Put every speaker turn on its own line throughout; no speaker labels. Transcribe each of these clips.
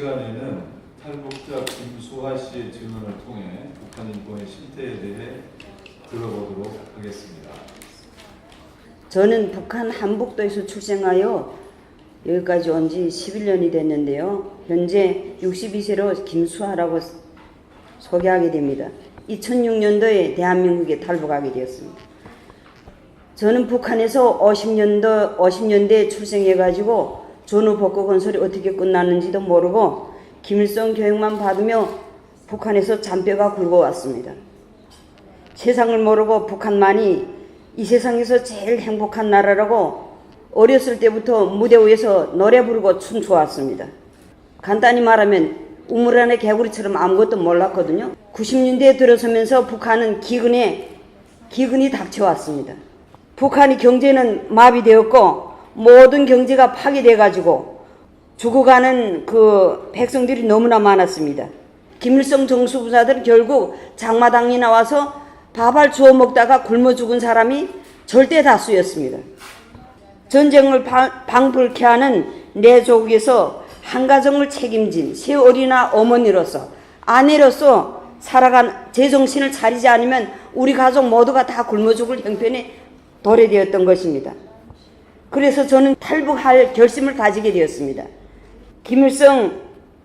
시간에는 탈북자 김수하 씨의 증언을 통해 북한 인권의 실태에 대해 들어보도록 하겠습니다.
저는 북한 한북도에서 출생하여 여기까지 온 지 11년이 됐는데요. 현재 62세로 김수하라고 소개하게 됩니다. 2006년도에 대한민국에 탈북하게 되었습니다. 저는 북한에서 50년대에 출생해가지고 전후복구 건설이 어떻게 끝났는지도 모르고 김일성 교육만 받으며 북한에서 잔뼈가 굵어왔습니다. 세상을 모르고 북한만이 이 세상에서 제일 행복한 나라라고 어렸을 때부터 무대 위에서 노래 부르고 춤춰왔습니다. 간단히 말하면 우물 안의 개구리처럼 아무것도 몰랐거든요. 90년대에 들어서면서 북한은 기근이 닥쳐왔습니다. 북한의 경제는 마비되었고 모든 경제가 파괴돼가지고 죽어가는 그 백성들이 너무나 많았습니다. 김일성 정수부사들은 결국 장마당이 나와서 밥을 주워 먹다가 굶어 죽은 사람이 절대 다수였습니다. 전쟁을 방불케 하는 내 조국에서 한 가정을 책임진 새 어린아 어머니로서 아내로서 살아간 제정신을 차리지 않으면 우리 가족 모두가 다 굶어 죽을 형편에 도래되었던 것입니다. 그래서 저는 탈북할 결심을 가지게 되었습니다. 김일성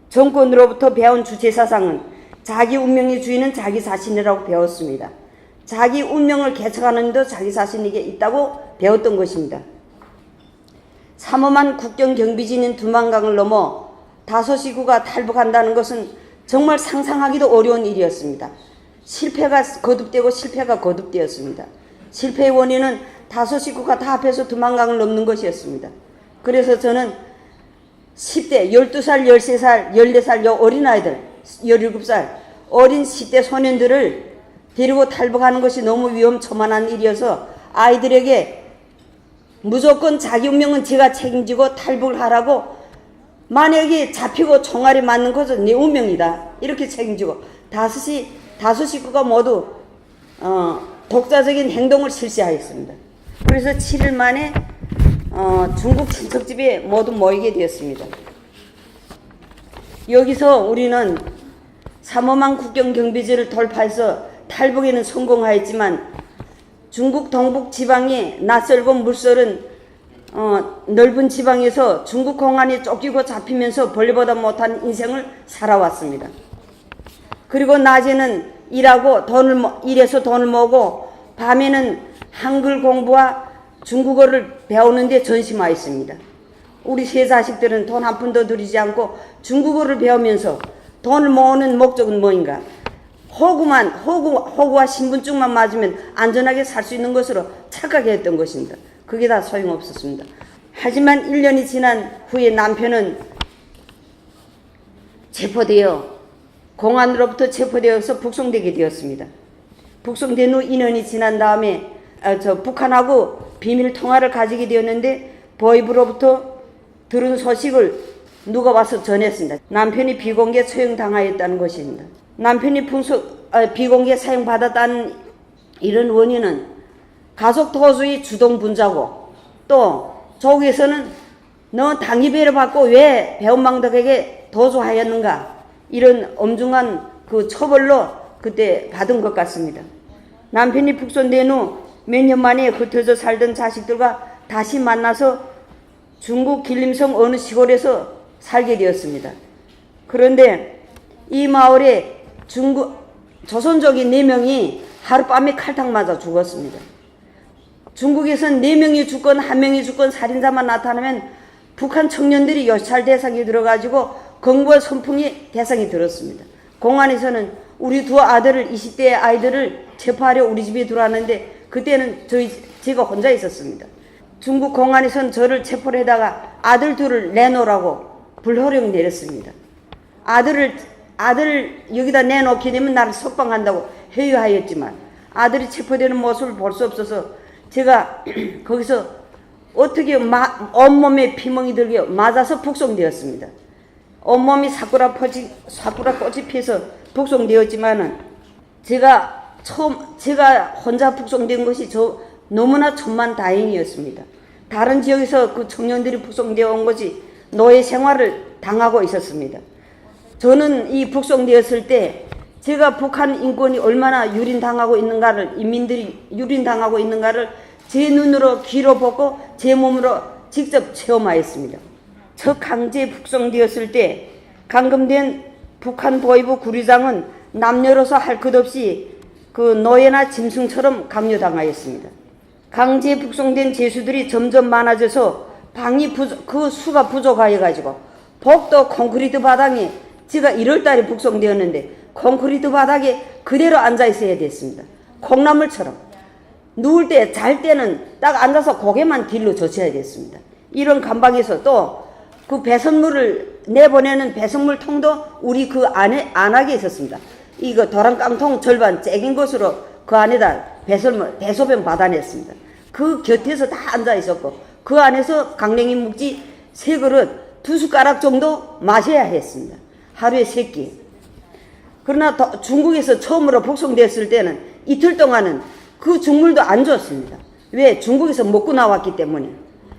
정권으로부터 배운 주체사상은 자기 운명의 주인은 자기 자신이라고 배웠습니다. 자기 운명을 개척하는 데 자기 자신에게 있다고 배웠던 것입니다. 삼엄한 국경경비진인 두만강을 넘어 5시구가 탈북한다는 것은 정말 상상하기도 어려운 일이었습니다. 실패가 거듭되었습니다. 실패의 원인은 5시구가 다 합해서 두만강을 넘는 것이었습니다. 그래서 저는 10대, 12살, 13살, 14살 요 어린아이들, 17살 어린 10대 소년들을 데리고 탈북하는 것이 너무 위험천만한 일이어서 아이들에게 무조건 자기 운명은 제가 책임지고 탈북을 하라고, 만약에 잡히고 총알이 맞는 것은 내 운명이다 이렇게 책임지고 5식구가 모두 독자적인 행동을 실시하였습니다. 그래서 7일 만에 중국 친척집에 모두 모이게 되었습니다. 여기서 우리는 삼엄한 국경경비지를 돌파해서 탈북에는 성공하였지만 중국 동북 지방의 낯설고 물설은 넓은 지방에서 중국 공안에 쫓기고 잡히면서 벌레보다 못한 인생을 살아왔습니다. 그리고 낮에는 일해서 돈을 모으고 밤에는 한글 공부와 중국어를 배우는 데 전심하였습니다. 우리 세 자식들은 돈 한 푼도 들이지 않고 중국어를 배우면서 돈을 모으는 목적은 뭐인가? 호구와 신분증만 맞으면 안전하게 살 수 있는 것으로 착각했던 것입니다. 그게 다 소용없었습니다. 하지만 1년이 지난 후에 남편은 공안으로부터 체포되어서 북송되게 되었습니다. 북송된 후 2년이 지난 다음에 북한하고 비밀 통화를 가지게 되었는데 보이부로부터 들은 소식을 누가 와서 전했습니다. 남편이 비공개 처형당하였다는 것입니다. 남편이 비공개 사형받았다는 이런 원인은 가족 도주의 주동분자고, 또 조국에서는 너 당위배를 받고 왜 배은망덕에게 도주하였는가, 이런 엄중한 그 처벌로 그때 받은 것 같습니다. 남편이 북송된 후 몇 년 만에 흩어져 살던 자식들과 다시 만나서 중국 길림성 어느 시골에서 살게 되었습니다. 그런데 이 마을에 조선족이 4명이 하룻밤에 칼탕 맞아 죽었습니다. 중국에선 4명이 죽건 1명이 죽건 살인자만 나타나면 북한 청년들이 요찰 대상이 들어가지고 건국의 선풍이 대상이 들었습니다. 공안에서는 우리 2 아들을, 20대의 아이들을 체포하려 우리 집에 들어왔는데 그때는 제가 혼자 있었습니다. 중국 공안에서는 저를 체포를 해다가 아들 2를 내놓으라고 불호령 내렸습니다. 아들을 여기다 내놓게 되면 나를 석방한다고 회유하였지만 아들이 체포되는 모습을 볼 수 없어서 제가 거기서 어떻게 온몸에 피멍이 들게 맞아서 북송되었습니다. 온몸이 사쿠라 꽃이 피어서 북송되었지만은 제가 혼자 북송된 것이 너무나 천만다행이었습니다. 다른 지역에서 그 청년들이 북송되어 온 것이 노예 생활을 당하고 있었습니다. 저는 이 북송되었을 때 제가 북한 인권이 얼마나 유린당하고 있는가를, 인민들이 유린당하고 있는가를 제 눈으로 귀로 보고 제 몸으로 직접 체험하였습니다. 저 강제 북송되었을 때 감금된 북한 보위부 구류장은 남녀로서 할 것 없이 그 노예나 짐승처럼 강요당하였습니다. 강제 북송된 죄수들이 점점 많아져서 방이 그 수가 부족하여가지고 복도 콘크리트 바닥에 제가 1월달에 북송되었는데 콘크리트 바닥에 그대로 앉아 있어야 됐습니다. 콩나물처럼. 누울 때, 잘 때는 딱 앉아서 고개만 뒤로 젖혀야 됐습니다. 이런 감방에서 또 그 배선물을 내보내는 배선물 통도 우리 그 안에 안하게 있었습니다. 이거 도랑깡통 절반 째긴 것으로 그 안에다 배설물, 대소변 받아냈습니다. 그 곁에서 다 앉아 있었고 그 안에서 강냉이 묵지 3그릇 2숟가락 정도 마셔야 했습니다. 하루에 3끼. 그러나 중국에서 처음으로 북송됐을 때는 이틀 동안은 그 죽물도 안 줬습니다. 왜? 중국에서 먹고 나왔기 때문에.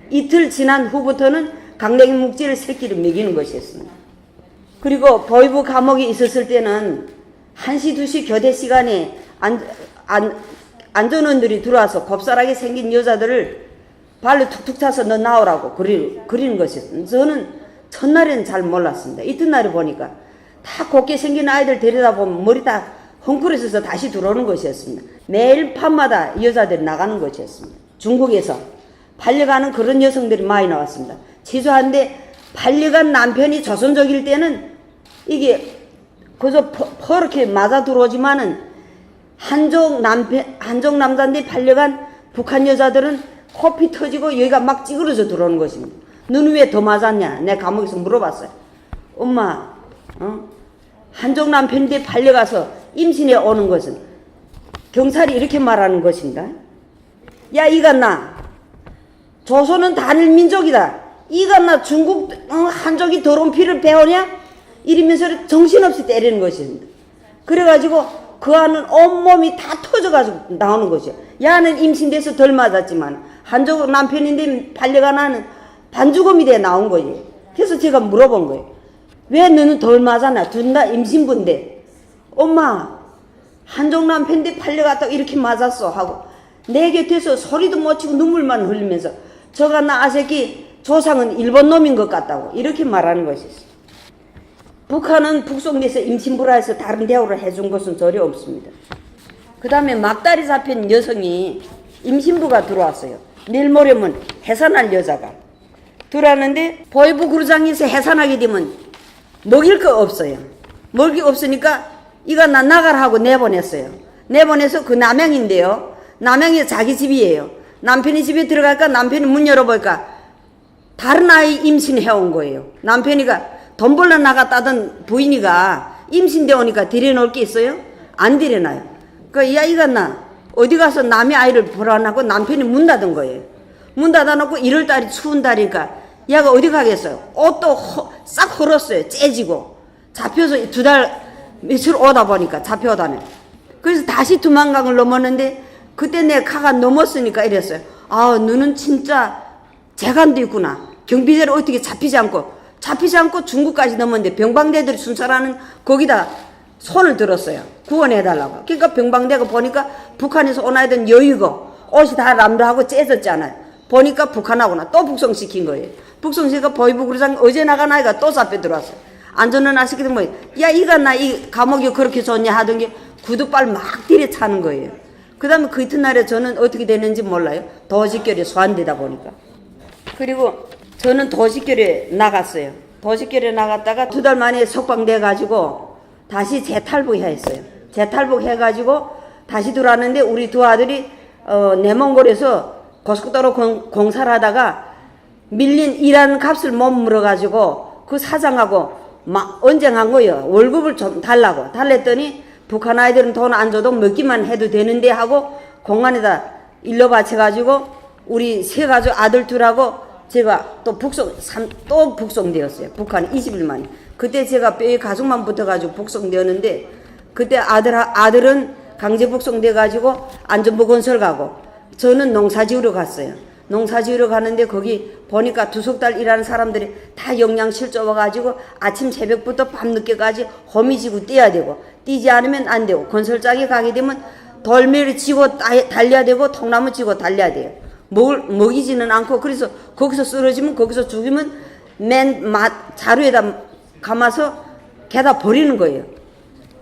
이틀 지난 후부터는 강냉이 묵지를 3끼를 먹이는 것이었습니다. 그리고 보위부 감옥에 있었을 때는 1시, 2시 교대 시간에 안전원들이 들어와서 곱살하게 생긴 여자들을 발로 툭툭 차서 너 나오라고 그리는 것이었습니다. 저는 첫날에는 잘 몰랐습니다. 이튿날에 보니까 다 곱게 생긴 아이들 데려다보면 머리 다 헝클어져서 다시 들어오는 것이었습니다. 매일 밤마다 여자들이 나가는 것이었습니다. 중국에서 반려가는 그런 여성들이 많이 나왔습니다. 치수한데 반려간 남편이 조선족일 때는 이게 그저 퍼렇게 맞아 들어오지만은 한족 남자인데 반려간 북한 여자들은 코피 터지고 여기가 막 찌그러져 들어오는 것입니다. 너는 왜 더 맞았냐? 내 감옥에서 물어봤어요. 엄마, 한족 남편인데 반려가서 임신해 오는 것은 경찰이 이렇게 말하는 것입니다. 야, 이간나, 조선은 단일 민족이다. 이간나 중국 한족이 더러운 피를 배우냐? 이러면서 정신없이 때리는 것입니다. 그래가지고 그 안은 온몸이 다 터져가지고 나오는 것이요. 야는 임신돼서 덜 맞았지만 한족 남편인데 반려가 나는 반죽음이 돼 나온 거예요. 그래서 제가 물어본 거예요. 왜 너는 덜 맞았나? 둘 다 임신부인데. 엄마, 한족 남편인데 반려가 이렇게 맞았어 하고 내 곁에서 소리도 못 치고 눈물만 흘리면서 저가 나 아새끼 조상은 일본 놈인 것 같다고 이렇게 말하는 것이었어요. 북한은 북송돼서 임신부라 해서 다른 대우를 해준 것은 전혀 없습니다. 그 다음에 막다리 잡힌 여성이 임신부가 들어왔어요. 내일 모레면 해산할 여자가 들어왔는데 보위부 구루장에서 해산하게 되면 먹일 거 없어요. 먹일 게 없으니까 이거 나 나가라 하고 내보냈어요. 내보내서 그 남양인데요. 남양이 자기 집이에요. 남편이 집에 들어갈까 남편이 문 열어볼까 다른 아이 임신해온 거예요. 남편이가 돈 벌러 나갔다던 부인이가 임신돼 오니까 들여놓을 게 있어요? 안 들여놔요. 그 야 이거 나 어디 가서 남의 아이를 보라고 남편이 문 닫은 거예요. 문 닫아놓고 1월달이 추운 달이니까 야가 어디 가겠어요? 옷도 싹 헐었어요. 째지고 잡혀서 2달 며칠 오다 보니까 잡혀오다네. 그래서 다시 두만강을 넘었는데 그때 내 카가 넘었으니까 이랬어요. 아 너는 진짜 재간도 있구나. 경비대로 어떻게 잡히지 않고 중국까지 넘었는데 병방대들이 순찰하는 거기다 손을 들었어요. 구원해달라고. 그러니까 병방대가 보니까 북한에서 온 아이들은 여유고 옷이 다 람도하고 째졌잖아요. 보니까 북한하고나 또 북송시킨 거예요. 북송시키니까 보위부 구루장 어제 나간 아이가 또 잡혀 들어왔어요. 안전은 아시게 되면 야 이가 나 이 감옥이 그렇게 좋냐 하던 게 구두발 막 들여 차는 거예요. 그 다음에 그 이튿날에 저는 어떻게 되는지 몰라요. 도식결에 소환되다 보니까. 그리고 저는 도식결에 나갔어요. 도식결에 나갔다가 2달 만에 석방돼가지고 다시 재탈북했어요. 재탈북해가지고 다시 들어왔는데 우리 두 아들이 내몽골에서 고속도로 공사를 하다가 밀린 일하는 값을 못 물어가지고 그 사장하고 막 언쟁한 거예요. 월급을 좀 달라고. 달랬더니 북한 아이들은 돈 안 줘도 먹기만 해도 되는데 하고 공안에다 일러 바쳐가지고 우리 3가족 아들 둘하고 제가 또 북송되었어요. 북한 20일 만에. 그때 제가 뼈에 가죽만 붙어가지고 북송되었는데 그때 아들은 강제 북송돼가지고 안전부 건설 가고 저는 농사 지으러 갔어요. 농사 지으러 가는데 거기 보니까 2달 일하는 사람들이 다 영양실조 와가지고 아침 새벽부터 밤늦게까지 허미지고 뛰어야 되고, 뛰지 않으면 안 되고, 건설장에 가게 되면 돌멩이를 지고 달려야 되고 통나무 지고 달려야 돼요. 먹이지는 않고, 그래서 거기서 쓰러지면 거기서 죽이면 자루에다 감아서 개다 버리는 거예요.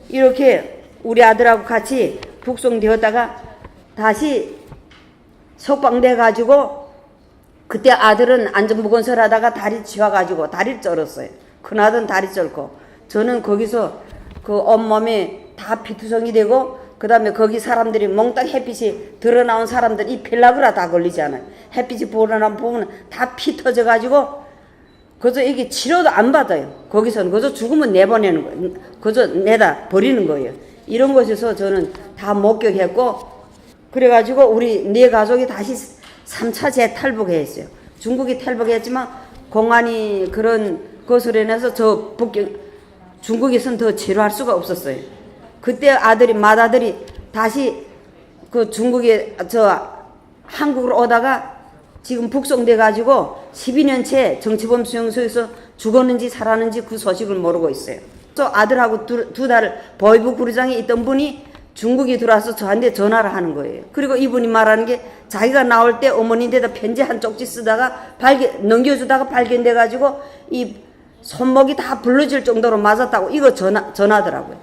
이렇게 우리 아들하고 같이 북송되었다가 다시 석방돼 가지고, 그때 아들은 안전보건설 하다가 다리 치워가지고 다리를 쩔었어요. 큰아들은 다리 쩔고, 저는 거기서 그 온몸에 다 피투성이 되고, 그 다음에 거기 사람들이 몽땅 햇빛이 드러나온 사람들 이 필라그라 다 걸리잖아요. 햇빛이 보면 다 피 터져가지고, 그저 이게 치료도 안 받아요. 거기서는 그저 죽으면 내보내는 거예요. 그저 내다 버리는 거예요. 이런 곳에서 저는 다 목격했고, 그래가지고 우리 네 가족이 다시 3차 재탈북했어요. 중국이 탈북했지만 공안이 그런 것으로 인해서 중국에서는 더 치료할 수가 없었어요. 그때 맏아들이 다시 그 중국에 한국으로 오다가 지금 북송돼 가지고 12년째 정치범 수용소에서 죽었는지 살았는지 그 소식을 모르고 있어요. 또 아들하고 두 달을 보이부 구리장에 있던 분이 중국에 들어와서 저한테 전화를 하는 거예요. 그리고 이분이 말하는 게 자기가 나올 때 어머니한테다 편지 한 쪽지 쓰다가 넘겨주다가 발견돼 가지고 이 손목이 다 불러질 정도로 맞았다고 이거 전하더라고요.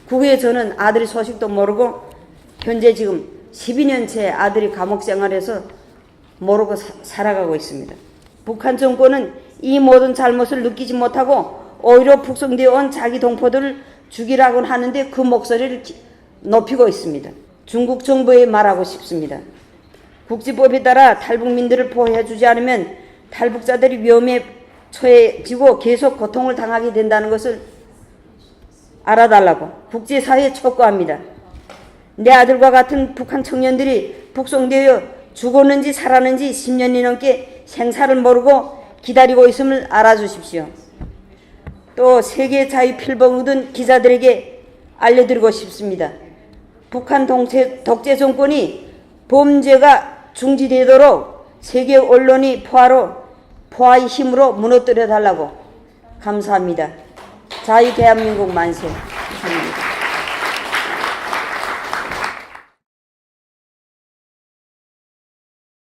그 후에 저는 아들이 소식도 모르고 현재 지금 12년째 아들이 감옥 생활에서 모르고 살아가고 있습니다. 북한 정권은 이 모든 잘못을 느끼지 못하고 오히려 북송되어 온 자기 동포들을 죽이라고 하는데 그 목소리를 높이고 있습니다. 중국 정부에 말하고 싶습니다. 국지법에 따라 탈북민들을 보호해주지 않으면 탈북자들이 위험에 처해지고 계속 고통을 당하게 된다는 것을 알아달라고 국제사회에 촉구합니다. 내 아들과 같은 북한 청년들이 북송되어 죽었는지 살았는지 10년이 넘게 생사를 모르고 기다리고 있음을 알아주십시오. 또 세계 자유 필봉 얻은 기자들에게 알려드리고 싶습니다. 북한 독재 정권이 범죄가 중지되도록 세계 언론이 포화의 힘으로 무너뜨려 달라고 감사합니다. 자유 대한민국 만세. 감사합니다.